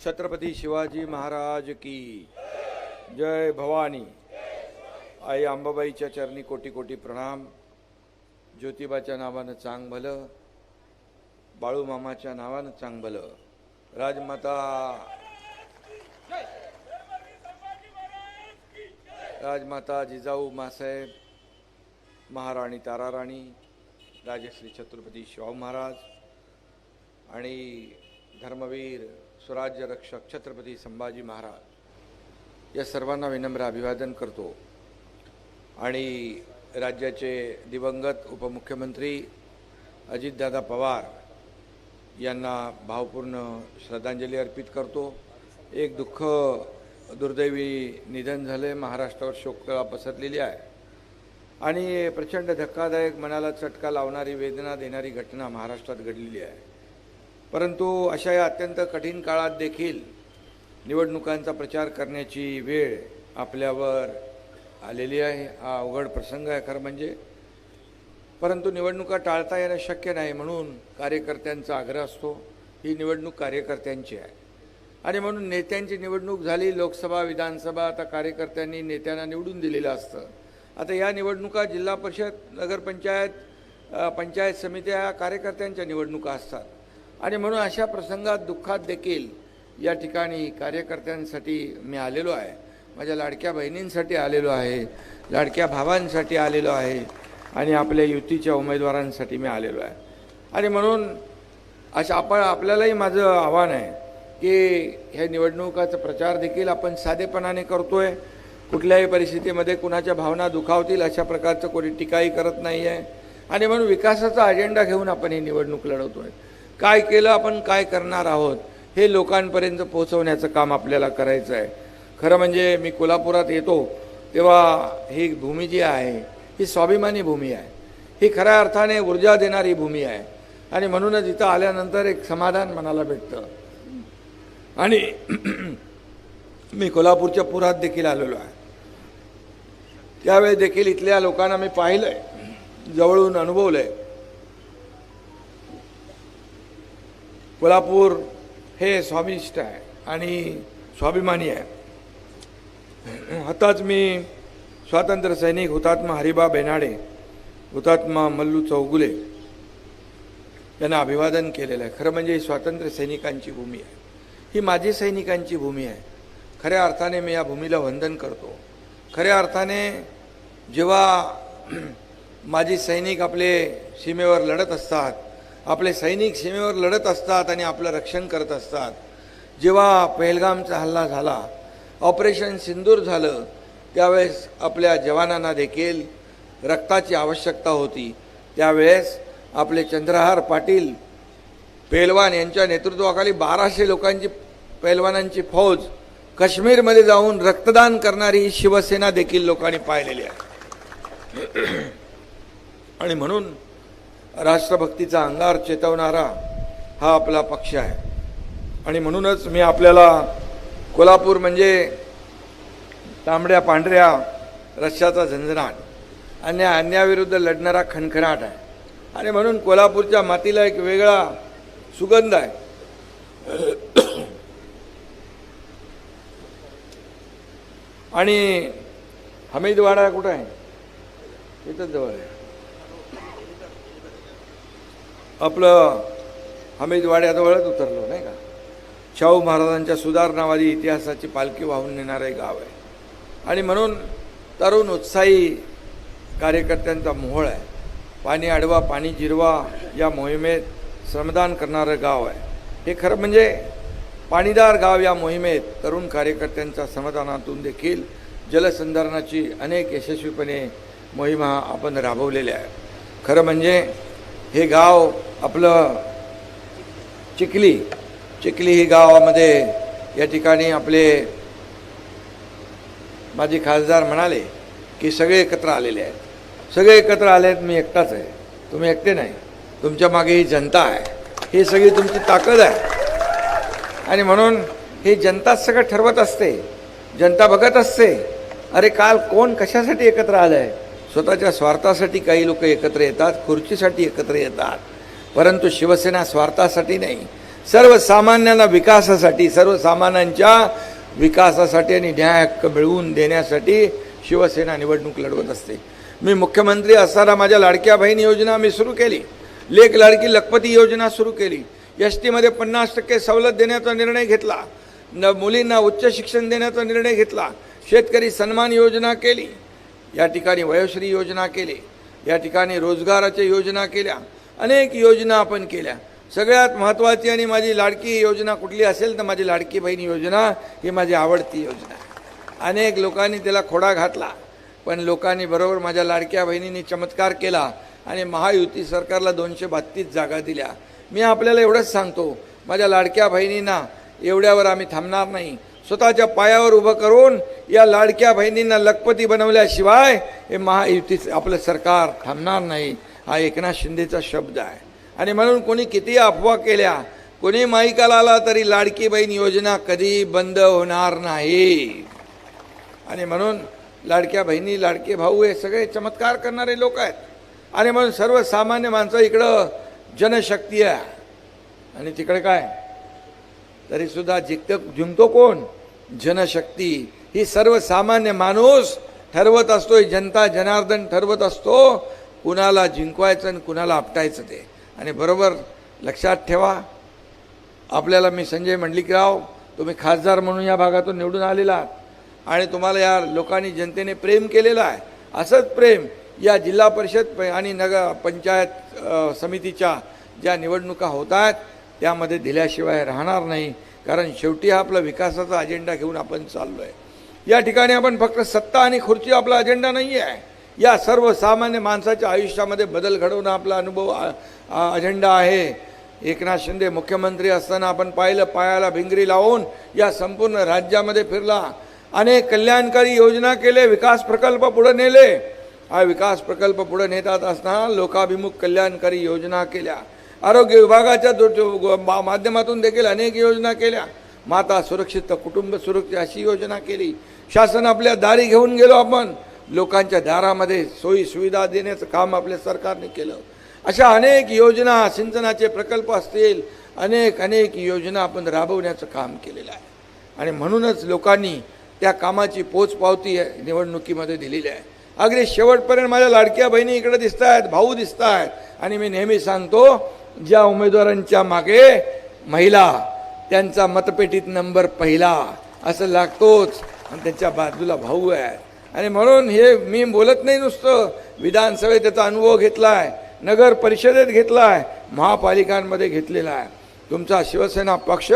छत्रपती शिवाजी महाराज की जय भवानी। आई अंबाबाईच्या चरणी कोटी कोटी प्रणाम। ज्योतिबाच्या नावानं चांग भलं, बाळूमामाच्या नावानं चांग भलं। राजमाता जिजाऊ मासाहेब, महाराणी ताराराणी, राजश्री छत्रपती शिवाजी महाराज आणि धर्मवीर स्वराज्य रक्षक छत्रपती संभाजी महाराज या सर्वांना विनम्र अभिवादन करतो। आणि राज्याचे दिवंगत उपमुख्यमंत्री अजितदादा पवार यांना भावपूर्ण श्रद्धांजली अर्पित करतो। एक दुर्दैवी निधन झाले, महाराष्ट्रावर शोककळा पसरलेली आहे आणि प्रचंड धक्कादायक, मनाला चटका लावणारी, वेदना देणारी घटना महाराष्ट्रात घडलेली आहे। परंतु अशा या अत्यंत कठीण काळात देखील निवडणुकांचा प्रचार करण्याची वेळ आपल्यावर आलेली आहे। हा अवघड प्रसंग आहे खरं म्हणजे, परंतु निवडणुका टाळता येणं शक्य नाही, म्हणून कार्यकर्त्यांचा आग्रह असतो। ही निवडणूक कार्यकर्त्यांची आहे आणि म्हणून नेत्यांची निवडणूक झाली, लोकसभा विधानसभा, आता कार्यकर्त्यांनी नेत्यांना निवडून दिलेलं असतं। आता या निवडणुका जिल्हा परिषद, नगरपंचायत, पंचायत समित्या या कार्यकर्त्यांच्या निवडणुका असतात आणि म्हणून अशा प्रसंगात, दुःखात देखील या ठिकाणी कार्यकर्त्यांसाठी मी आलेलो आहे। माझ्या लाडक्या बहिणींसाठी आलेलो आहे, लाडक्या भावांसाठी आलेलो आहे आणि आपल्या युतीच्या उमेदवारांसाठी मी आलेलो आहे। आणि म्हणून आपल्यालाही माझं आव्हान आहे की ह्या निवडणुकाचा प्रचार देखील आपण साधेपणाने करतोय। कुठल्याही परिस्थितीमध्ये कुणाच्या भावना दुखावतील अशा प्रकारचं कोणी टीकाही करत नाही आहे आणि म्हणून विकासाचा अजेंडा घेऊन आपण ही निवडणूक लढवतोय। काय केलं, आपण काय करणार आहोत हे लोकांपर्यंत पोहोचवण्याचं काम आपल्याला करायचं आहे। खरं म्हणजे मी कोल्हापुरात येतो तेव्हा ही भूमी जी आहे ही स्वाभिमानी भूमी आहे, ही खऱ्या अर्थाने ऊर्जा देणारी भूमी आहे आणि म्हणूनच इथं आल्यानंतर एक समाधान मनाला भेटतं। आणि मी कोल्हापूरच्या पुरात देखील आलेलो आहे, त्यावेळी देखील इथल्या लोकांना मी पाहिलंय, जवळून अनुभवलंय। कोल्हापूर हे स्वामिनिष्ठ आहे आणि स्वाभिमानी आहे। आताच मी स्वातंत्र्य सैनिक हुतात्मा हरिबा बेनाडे, हुतात्मा मल्लू चौगुले यांना अभिवादन केलेलं आहे। खरं म्हणजे ही स्वातंत्र्य सैनिकांची भूमी आहे, ही माजी सैनिकांची भूमी आहे। खऱ्या अर्थाने मी या भूमीला वंदन करतो। खऱ्या अर्थाने जेव्हा माजी सैनिक आपले सीमेवर लढत असतात, आपले सैनिक सीमेवर लढत असतात आणि आपलं रक्षण करत असतात, जेव्हा पहलगामचा हल्ला झाला, ऑपरेशन सिंदूर झालं, त्यावेळेस आपल्या जवानांना देखील रक्ताची आवश्यकता होती। त्यावेळेस आपले चंद्रहार पाटील पेलवान यांच्या नेतृत्वाखाली 1200 लोकांची, पेलवानांची फौज काश्मीरमध्ये जाऊन रक्तदान करणारी शिवसेना देखील लोकांनी पाहिलेली आहे। आणि म्हणून राष्ट्रभक्तीचा अंगार चेतवणारा हा आपला पक्ष आहे आणि म्हणूनच मी आपल्याला कोल्हापूर म्हणजे तांबड्या पांढऱ्या रश्श्याचा झंझणाट आणि अन्यायाविरुद्ध लढणारा खणखणाट आहे आणि म्हणून कोल्हापूरच्या मातीला एक वेगळा सुगंध आहे। आणि हमीदवाडा कुठं आहे? इथंच जवळ आहे आपलं, हमीदवाड्याजवळच उतरलो नाही का। शाहू महाराजांच्या सुधारणावादी इतिहासाची पालखी वाहून नेणारे गाव आहे आणि म्हणून तरुण उत्साही कार्यकर्त्यांचा मोहोळ आहे। पाणी अडवा पाणी जिरवा या मोहिमेत श्रमदान करणारं गाव आहे हे। खरं म्हणजे पाणीदार गाव या मोहिमेत तरुण कार्यकर्त्यांच्या श्रमदानातून देखील जलसंधारणाची अनेक यशस्वीपणे मोहिमा आपण राबवलेल्या आहे। खरं म्हणजे हे गाव आपलं चिखली ही गावामध्ये या ठिकाणी आपले माजी खासदार म्हणाले की सगळे एकत्र आलेले आहेत, सगळे एकत्र आले आहेत। मी एकटाच आहे, तुम्ही एकटे नाही, तुमच्या मागे ही जनता आहे, ही सगळी तुमची ताकद आहे आणि म्हणून ही जनता सगळं ठरवत असते, जनता बघत असते। अरे काल कोण कशासाठी एकत्र आलं आहे? स्वतःच्या स्वार्थासाठी काही लोक एकत्र येतात, खुर्चीसाठी एकत्र येतात, परंतु शिवसेना स्वार्थासाठी नाही, सर्वसामान्यांना विकासासाठी, सर्वसामान्यांच्या विकासासाठी आणि न्याय हक्क मिळवून देण्यासाठी शिवसेना निवडणूक लढवत असते. मी मुख्यमंत्री असताना माझ्या लाडक्या बहीण योजना मी सुरू केली, लेक लाडकी लखपती योजना सुरू केली, एसटीमध्ये 50% सवलत देण्याचा निर्णय घेतला, मुलींना उच्च शिक्षण देण्याचा निर्णय घेतला, शेतकरी सन्मान योजना केली, या ठिकाणी वयोश्री योजना केली, या ठिकाणी रोजगाराच्या योजना केल्या, अनेक योजना आपण केल्या. सगळ्यात महत्त्वाची आणि माझी लाडकी योजना कुठली असेल तर माझी लाडकी बहीण योजना ही माझी आवडती योजना आहे. अनेक लोकांनी त्याला खोडा घातला, पण लोकांनी बरोबर माझ्या लाडक्या बहिणींनी चमत्कार केला आणि महायुती सरकारला 232 जागा दिल्या. मी आपल्याला एवढंच सांगतो, माझ्या लाडक्या बहिणींना एवढ्यावर आम्ही थांबणार नाही. स्वतःच्या पायावर उभं करून या लाडक्या बहिणींना लखपती बनवल्याशिवाय हे महायुतीचं आपलं सरकार थांबणार नाही. हा एकनाथ शिंदेचा शब्द आहे. आणि म्हणून कोणी किती अफवा केल्या, कोणी माईकाला आला तरी लाडकी बहीण योजना कधी बंद होणार नाही. आणि म्हणून लाडक्या बहिणी, लाडके भाऊ हे सगळे चमत्कार करणारे लोक आहेत. आणि म्हणून सर्वसामान्य माणसं इकडं जनशक्ती आहे आणि तिकडे काय, तरीसुद्धा जिंकतो कोण? जनशक्ती. ही सर्वसामान्य माणूस ठरवत असतो, जनता जनार्दन ठरवत असतो कुणाला जिंकवायचं आणि कुणाला आपटायचं ते. आणि बरोबर लक्षात ठेवा, आपल्याला मी संजय मंडलिकराव, तुम्ही खासदार म्हणून या भागातून निवडून आलेला आहात आणि तुम्हाला या लोकांनी जनतेने प्रेम केलेलं आहे. असंच प्रेम या जिल्हा परिषद आणि नगर पंचायत समितीच्या ज्या निवडणुका होत आहेत त्यामध्ये दिल्याशिवाय राहणार नाही. कारण शेवटी हा आपला विकासाचा अजेंडा घेऊन आपण चाललो आहे. या ठिकाणी आपण फक्त सत्ता आणि खुर्ची आपला अजेंडा नाही आहे. या सर्वसामान्य माणसाच्या आयुष्यामध्ये बदल घडवणं आपला अनुभव अजेंडा आहे. एकनाथ शिंदे मुख्यमंत्री असताना आपण पाहिलं, पायाला भिंगरी लावून या संपूर्ण राज्यामध्ये फिरला, अनेक कल्याणकारी योजना केले, विकास प्रकल्प पुढे नेले. हा विकास प्रकल्प पुढे नेतात असताना लोकाभिमुख कल्याणकारी योजना केल्या. आरोग्य विभागाच्या माध्यमातून देखील अनेक योजना केल्या. माता सुरक्षित कुटुंब सुरक्षा अशी योजना केली. शासन आपल्या दारी घेऊन गेलो, आपण लोकांच्या दारामध्ये सोयी सुविधा देण्याचं काम आपल्या सरकारने केलं. अशा अनेक योजना, सिंचनाचे प्रकल्प असतील, अनेक योजना आपण राबवण्याचं काम केलेलं आहे. आणि म्हणूनच लोकांनी त्या कामाची पोचपावती निवडणुकीमध्ये दिलेली आहे. अगदी शेवटपर्यंत माझ्या लाडक्या बहिणी इकडे दिसत आहेत, भाऊ दिसत आहेत. आणि मी नेहमी सांगतो, ज्या उमेदवारांच्या मागे महिला, त्यांचा मतपेटीत नंबर पहिला असं लागतोच, आणि त्यांच्या बाजूला भाऊ आहे. आणि म्हणून हे मी बोलत नाही, नुसतं विधानसभेत त्याचा अनुभव घेतला आहे, नगर परिषदेत घेतला आहे, महापालिकांमध्ये घेतलेला आहे. तुमचा शिवसेना पक्ष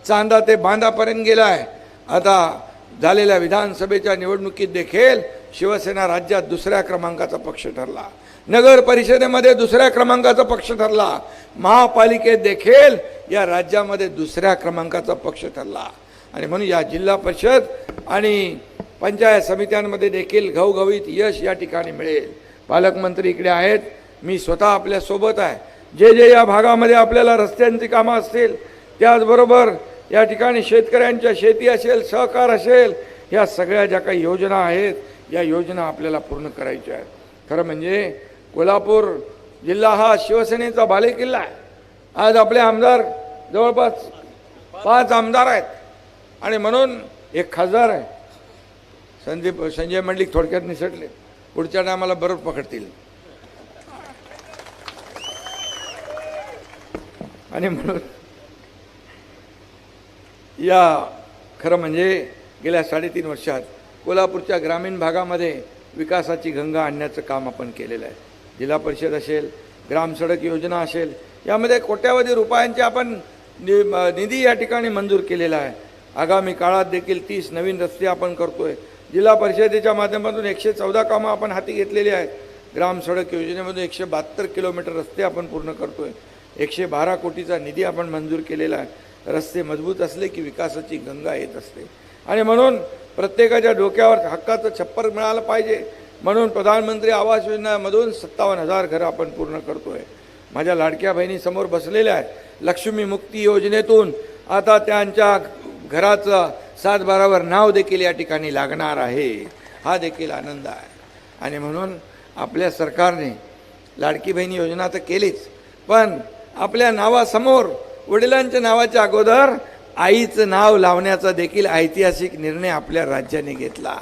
चांदा ते बांधापर्यंत गेला आहे. आता झालेल्या विधानसभेच्या निवडणुकीत देखील शिवसेना राज्यात 2ऱ्या क्रमांकाचा पक्ष ठरला, नगर परिषदेमध्ये 2ऱ्या क्रमांकाचा पक्ष ठरला, महापालिकेत देखील या राज्यामध्ये 2ऱ्या क्रमांकाचा पक्ष ठरला. आणि म्हणून या जिल्हा परिषद आणि पंचायत समित्यांमध्ये देखील घवघवीत यश या ठिकाणी मिळेल. पालकमंत्री इकडे आहेत, मी स्वतः आपल्यासोबत आहे. जे या भागामध्ये आपल्याला रस्त्यांची कामं असतील, त्याचबरोबर या ठिकाणी शेतकऱ्यांच्या शेती असेल, सहकार असेल, ह्या सगळ्या ज्या काही योजना आहेत, या योजना आपल्याला पूर्ण करायच्या आहेत. खरं म्हणजे कोल्हापूर जिल्हा हा शिवसेनेचा बालेकिल्ला आहे. आज आपले आमदार जवळपास 5 आमदार आहेत आणि म्हणून एक खासदार आहे. संजय मंडलिक थोडक्यात निसटले, पुढच्या टायमाला बरोबर पकडतील. आणि म्हणून या खरं म्हणजे गेल्या 3.5 वर्षात कोल्हापूरच्या ग्रामीण भागामध्ये विकासाची गंगा आणण्याचं काम आपण केलेलं आहे. जिल्हा परिषद असेल, ग्रामसडक योजना असेल, यामध्ये कोट्यावधी रुपयांचे आपण निधी या ठिकाणी मंजूर केलेला आहे. आगामी काळात देखील 30 नवीन रस्ते आपण करतोय. जिल्हा परिषदेच्या माध्यमातून 114 कामं आपण हाती घेतलेली आहेत. ग्रामसडक योजनेमधून 172 किलोमीटर रस्ते आपण पूर्ण करतोय. 112 कोटीचा निधी आपण मंजूर केलेला आहे. रस्ते मजबूत असले की विकासाची गंगा येत असते. आणि म्हणून प्रत्येकाच्या डोक्यावर हक्काचं छप्पर मिळालं पाहिजे. म्हणून प्रधानमंत्री आवास योजनेमधून 57,000 घरं आपण पूर्ण करतोय. माझ्या लाडक्या बहिणी समोर बसलेल्या आहेत. लक्ष्मी मुक्ती योजनेतून आता त्यांच्या घराचं 7/12वर नाव देखील या ठिकाणी लागणार आहे. हा देखील आनंद आहे. आणि म्हणून आपल्या सरकारने लाडकी बहिणी योजना तर केलीच, पण आपल्या नावासमोर वडिलांच्या नावाच्या अगोदर आईचं नाव लावण्याचा देखील ऐतिहासिक निर्णय आपल्या राज्याने घेतला.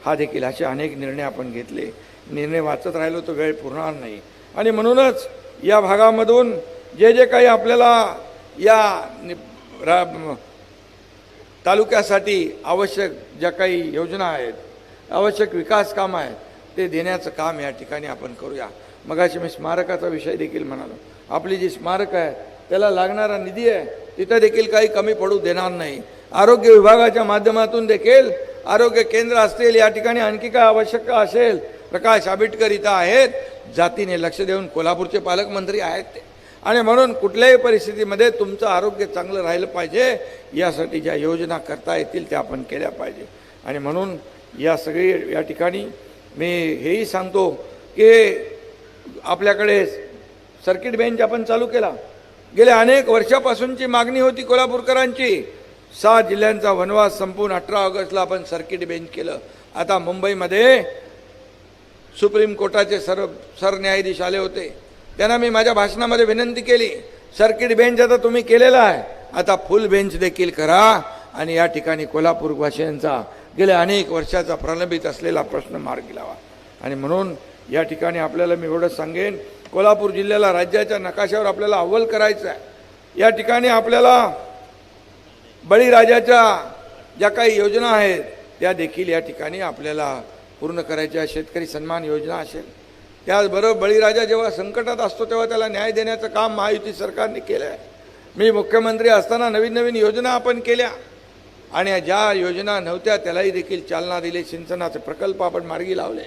हा देखील असे अनेक निर्णय आपण घेतले. निर्णय वाचत राहिलो तर वेळ पुरणार नाही. आणि म्हणूनच या भागामधून जे जे काही आपल्याला या तालुक्यासाठी आवश्यक ज्या काही योजना आहेत, आवश्यक विकास कामं आहेत, ते देण्याचं काम या ठिकाणी आपण करूया. मगाशी मी स्मारकाचा विषय देखील म्हणालो. आपली जी स्मारक आहे त्याला लागणारा निधी आहे तिथं देखील काही कमी पडू देणार नाही. आरोग्य विभागाच्या माध्यमातून देखील आरोग्य केंद्र असतील, या ठिकाणी आणखी काय आवश्यकता असेल, प्रकाश आंबेडकर इथं आहेत, जातीने लक्ष देऊन कोल्हापूरचे पालकमंत्री आहेत ते. आणि म्हणून कुठल्याही परिस्थितीमध्ये तुमचं आरोग्य चांगलं राहिलं पाहिजे यासाठी ज्या योजना करता येतील त्या आपण केल्या पाहिजे. आणि म्हणून या सगळी या ठिकाणी मी हेही सांगतो की आपल्याकडे सर्किट बेंच आपण चालू केला. गेल्या अनेक वर्षापासूनची मागणी होती कोल्हापूरकरांची. 7 जिल्ह्यांचा वनवास संपून 18 ऑगस्टला आपण सर्किट बेंच केलं. आता मुंबईमध्ये सुप्रीम कोर्टाचे सरन्यायाधीश आले होते. त्यांना मी माझ्या भाषणामध्ये विनंती केली, सर्किट बेंच आता तुम्ही केलेला आहे, आता फुल बेंच देखील करा आणि या ठिकाणी कोल्हापूरवासियांचा गेल्या अनेक वर्षाचा प्रलंबित असलेला प्रश्न मार्गी लावा. आणि म्हणून या ठिकाणी आपल्याला मी एवढं सांगेन, कोल्हापूर जिल्ह्याला राज्याच्या नकाशावर आपल्याला अव्वल करायचं आहे. या ठिकाणी आपल्याला बळीराजाच्या ज्या काही योजना आहेत त्या देखील या ठिकाणी आपल्याला पूर्ण करायच्या. शेतकरी सन्मान योजना असेल, त्याचबरोबर बळीराजा जेव्हा संकटात असतो तेव्हा त्याला न्याय देण्याचं काम महायुती सरकारने केलं आहे. मी मुख्यमंत्री असताना नवीन नवीन योजना आपण केल्या आणि ज्या योजना नव्हत्या त्यालाही देखील चालना दिली. सिंचनाचे प्रकल्प आपण मार्गी लावले.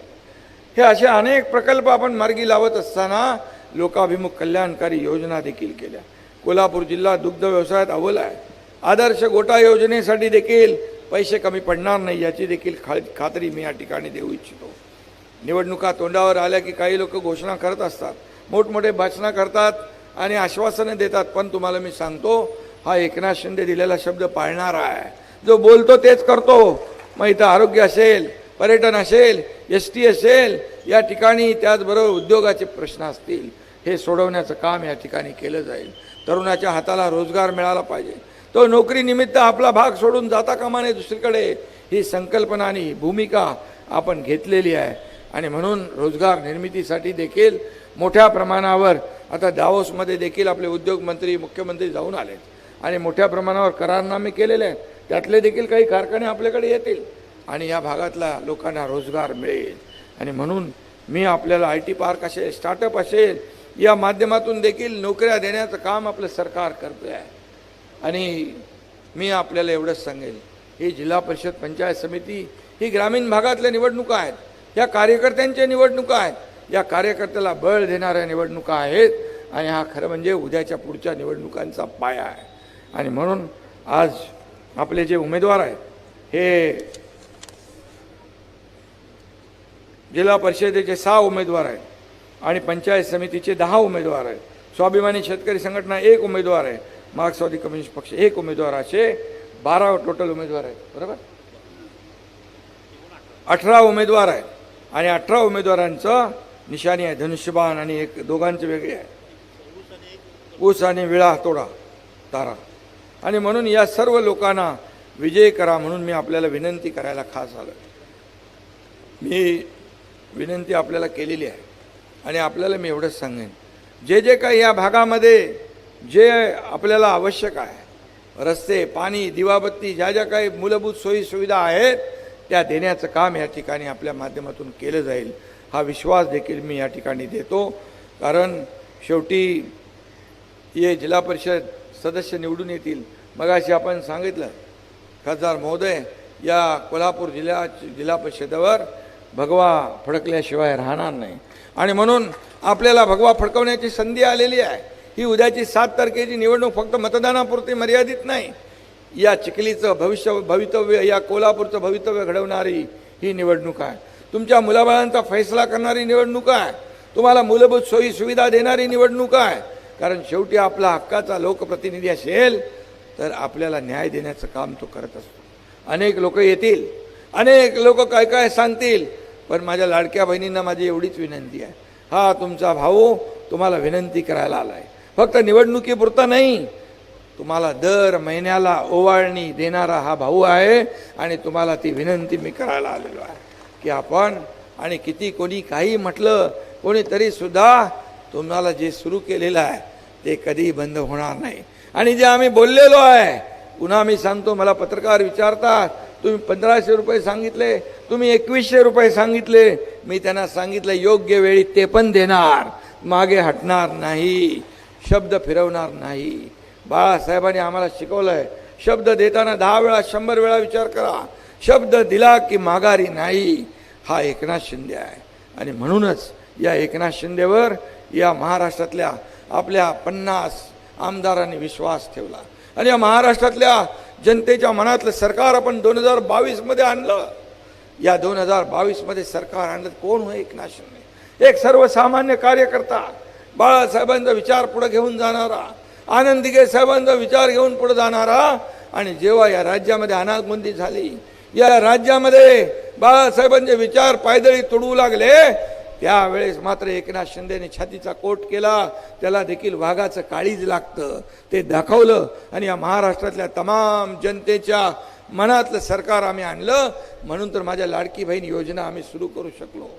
हे असे अनेक प्रकल्प आपण मार्गी लावत असताना लोकाभिमुख कल्याणकारी योजना देखील केल्या. कोल्हापूर जिल्हा दुग्ध व्यवसायात अव्वल आहे. आदर्श गोटा योजनेसाठी देखील पैसे कमी पडणार नाही याची देखील खात्री मी या ठिकाणी देऊ इच्छितो. निवडणुका तोंडावर आल्या की काही लोक घोषणा करत असतात, मोठमोठे भाषणं करतात आणि आश्वासनं देतात, पण तुम्हाला मी सांगतो हा एकनाथ शिंदे दिलेला शब्द पाळणारा आहे. जो बोलतो तेच करतो. मग इथं आरोग्य असेल, पर्यटन असेल, ST असेल, या ठिकाणी त्याचबरोबर उद्योगाचे प्रश्न असतील, हे सोडवण्याचं काम या ठिकाणी केलं जाईल. तरुणाच्या हाताला रोजगार मिळाला पाहिजे. तो नोकरीनिमित्त आपला भाग सोडून जाता कामा नये दुसरीकडे. ही संकल्पना आणि ही भूमिका आपण घेतलेली आहे. आणि म्हणून रोजगार निर्मितीसाठी देखील मोठ्या प्रमाणावर आता दावोसमध्ये देखील आपले उद्योगमंत्री मुख्यमंत्री जाऊन आले आणि मोठ्या प्रमाणावर करारनामे केलेले आहेत. त्यातले देखील काही कारखाने आपल्याकडे येतील आणि या भागातल्या लोकांना रोजगार मिळेल. आणि म्हणून मी आपल्याला IT पार्क असेल, स्टार्टअप असेल, या माध्यमातून देखील नोकऱ्या देण्याचं काम आपलं सरकार करतं आहे. आणि मी आपल्याला एवढंच सांगेल, ही जिल्हा परिषद पंचायत समिती ही ग्रामीण भागातल्या निवडणुका आहेत. या कार्यकर्त्यांच्या निवडणुका आहेत. या कार्यकर्त्याला बळ देणाऱ्या निवडणुका आहेत आणि हा खरं म्हणजे उद्याच्या पुढच्या निवडणुकांचा पाया आहे. आणि म्हणून आज आपले जे उमेदवार आहेत हे जिल्हा परिषदेचे 6 उमेदवार आहेत आणि पंचायत समितीचे 10 उमेदवार आहेत. स्वाभिमानी शेतकरी संघटना 1 उमेदवार आहे. मार्क्सवादी कम्युनिस्ट पक्ष 1 उमेदवार, असे 12 टोटल उमेदवार आहेत. बरोबर, 18 उमेदवार आहेत आणि 18 उमेदवारांचं निशाणी आहे धनुष्यबाण आणि एक दोघांचे वेगळे आहे, ऊस आणि विळा तोडा तारा. आणि म्हणून या सर्व लोकांना विजय करा म्हणून मी आपल्याला विनंती करायला खास आलो. मी विनंती आपल्याला केलेली आहे आणि आपल्याला मी एवढंच सांगेन, जे जे काही या भागामध्ये जे आपल्याला आवश्यक आहे, रस्ते, पाणी, दिवाबत्ती, ज्या ज्या काही मूलभूत सोयी सुविधा आहेत त्या देण्याचं काम या ठिकाणी आपल्या माध्यमातून केलं जाईल. हा विश्वास देखील मी या ठिकाणी देतो. कारण शेवटी हे जिल्हा परिषद सदस्य निवडून येतील. मगाशी आपण सांगितलं खासदार महोदय, या कोल्हापूर जिल्हा परिषदेवर भगवा फडकल्याशिवाय राहणार नाही. आणि म्हणून आपल्याला भगवा फडकवण्याची संधी आलेली आहे. ही उद्याची 7 तारखेची निवडणूक फक्त मतदानापुरती मर्यादित नाही. या चिखलीचं भवितव्य, या कोल्हापूरचं भवितव्य घडवणारी ही निवडणूक आहे. तुमच्या मुलाबाळांचा फैसला करणारी निवडणूक आहे. तुम्हाला मूलभूत सोयी सुविधा देणारी निवडणूक आहे. कारण शेवटी आपला हक्काचा लोकप्रतिनिधी असेल तर आपल्याला न्याय देण्याचं काम तो करत असतो. अनेक लोक येतील, अनेक लोक काय काय सांगतील, पण माझ्या लाडक्या बहिणींना माझी एवढीच विनंती आहे, हा तुमचा भाऊ तुम्हाला विनंती करायला आला आहे. फक्त निवडणुकीपुरता नाही, तुम्हाला दर महिन्याला ओवाळणी देणारा हा भाऊ आहे. आणि तुम्हाला ती विनंती मी करायला आलेलो आहे की आपण, आणि किती कोणी काही म्हटलं कोणीतरी सुद्धा, तुम्हाला जे सुरू केलेलं आहे ते कधी बंद होणार नाही. आणि जे आम्ही बोललेलो आहे, पुन्हा मी सांगतो, मला पत्रकार विचारतात तुम्ही 1500 रुपये सांगितले, तुम्ही 2100 रुपये सांगितले. मी त्यांना सांगितलं योग्य वेळी ते पण देणार, मागे हटणार नाही, शब्द फिरवणार नाही. बाळासाहेबांनी आम्हाला शिकवलं आहे, शब्द देताना 10 वेळा 100 वेळा विचार करा. शब्द दिला की माघारी नाही. हा एकनाथ शिंदे आहे. आणि म्हणूनच या एकनाथ शिंदेवर या महाराष्ट्रातल्या आपल्या 50 आमदारांनी विश्वास ठेवला. आणि या महाराष्ट्रातल्या जनतेच्या मनातलं सरकार आपण 2022 आणलं. या 2022 सरकार आणलं. कोण हो एकनाथ शिंदे? एक सर्वसामान्य कार्यकर्ता, बाळासाहेबांचा विचार पुढे घेऊन जाणारा, आनंद दिघे साहेबांचा विचार घेऊन पुढे जाणारा. आणि जेव्हा या राज्यामध्ये अनागबंदी झाली, या राज्यामध्ये बाळासाहेबांचे विचार पायदळी तुडवू लागले, त्यावेळेस मात्र एकनाथ शिंदेने छातीचा कोट केला. त्याला देखील वाघाचं काळीज लागतं ते दाखवलं. आणि या महाराष्ट्रातल्या तमाम जनतेच्या मनातलं सरकार आम्ही आणलं. म्हणून तर माझ्या लाडकी बहीण योजना आम्ही सुरू करू शकलो.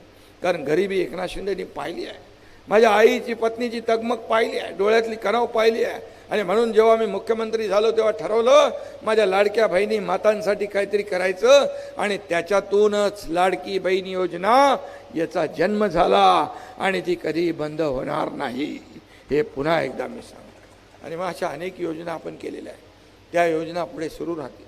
कारण गरिबी एकनाथ शिंदेनी पाहिली आहे, माझ्या आईची पत्नीची तगमग पाहिली आहे, डोळ्यातली कणाव पाहिली आहे. आणि म्हणून जेव्हा मी मुख्यमंत्री झालो तेव्हा ठरवलं माझ्या लाडक्या बहिणी मातांसाठी काहीतरी करायचं. आणि त्याच्यातूनच लाडकी बहीण योजना याचा जन्म झाला. आणि ती कधी बंद होणार नाही, हे पुन्हा एकदा मी सांगतो. आणि मग अशा अनेक योजना आपण केलेल्या आहेत, त्या योजना पुढे सुरू राहतील.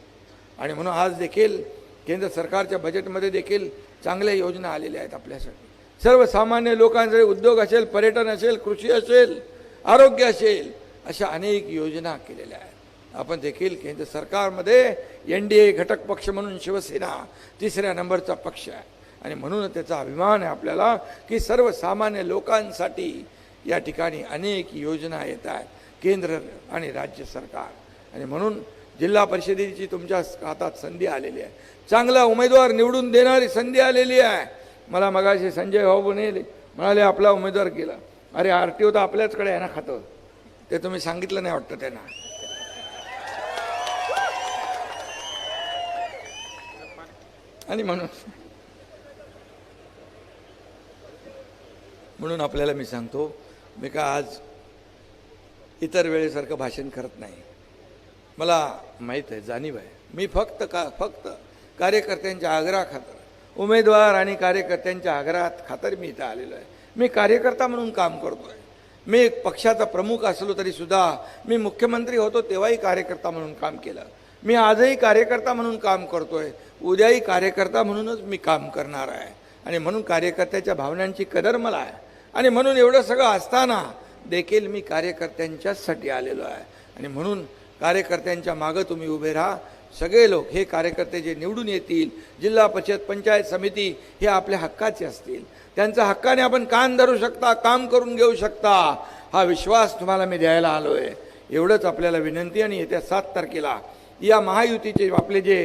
आणि म्हणून आज देखील केंद्र सरकारच्या बजेटमध्ये देखील चांगल्या योजना आलेल्या आहेत आपल्यासाठी. सर्वसामान्य लोकांसाठी उद्योग असेल, पर्यटन असेल, कृषी असेल, आरोग्य असेल, अशा अनेक योजना केलेल्या आहेत. आपण देखील केंद्र सरकारमध्ये NDA घटक पक्ष म्हणून शिवसेना 3ऱ्या नंबरचा पक्ष आहे. आणि म्हणून त्याचा अभिमान आहे आपल्याला की सर्वसामान्य लोकांसाठी या ठिकाणी अनेक योजना येत आहेत, केंद्र आणि राज्य सरकार. आणि म्हणून जिल्हा परिषदेची तुमच्या हातात संधी आलेली आहे, चांगला उमेदवार निवडून देणारी संधी आलेली आहे. मला मगाशी संजय भाऊ म्हणाले आपला उमेदवार केला. अरे RTO तर आपल्याचकडे आहे ना खातं, ते तुम्ही सांगितलं नाही वाटतं त्यांना. आणि म्हणून आपल्याला मी सांगतो, मी का आज इतर वेळेसारखं भाषण करत नाही. मला माहीत आहे, जाणीव आहे. मी फक्त कार्यकर्त्यांच्या आग्रहाखातर, उमेदवार आणि कार्यकर्त्यांच्या आग्रहात खातर मी इथं आलेलो आहे. मी कार्यकर्ता म्हणून काम करतो आहे. मी एक पक्षाचा प्रमुख असलो तरीसुद्धा मी मुख्यमंत्री होतो तेव्हाही कार्यकर्ता म्हणून काम केलं. मी आजही कार्यकर्ता म्हणून काम करतो आहे, उद्याही कार्यकर्ता म्हणूनच मी काम करणार आहे. आणि म्हणून कार्यकर्त्याच्या भावनांची कदर मला आहे. आणि म्हणून एवढं सगळं असताना देखील मी कार्यकर्त्यांच्यासाठी आलेलो आहे. आणि म्हणून कार्यकर्त्यांच्या मागं तुम्ही उभे राहा. सगळे लोक हे कार्यकर्ते जे निवडून येतील, जिल्हा परिषद पंचायत समिती, हे आपल्या हक्काचे असतील. त्यांच्या हक्काने आपण कान धरू शकता, काम करून घेऊ शकता, हा विश्वास तुम्हाला मी द्यायला आलो आहे. एवढंच आपल्याला विनंती. आणि येत्या 7 तारखेला या महायुतीचे आपले जे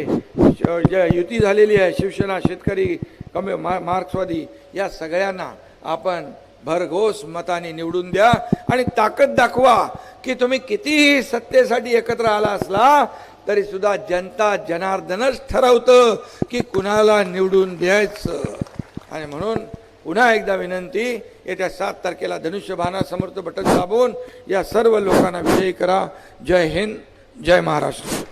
युती झालेली आहे, शिवसेना, शेतकरी, मार्क्सवादी, या सगळ्यांना आपण भरघोस मताने निवडून द्या. आणि ताकद दाखवा की तुम्ही कितीही सत्तेसाठी एकत्र आला असला तरी सुद्धा जनता जनार्दनच ठरवतं की कुणाला निवडून द्यायचं. आणि म्हणून पुन्हा एकदा विनंती, येत्या 7 तारखेला धनुष्यबाणासमोरचं बटन दाबून या सर्व लोकांना विजयी करा. जय हिंद, जय महाराष्ट्र.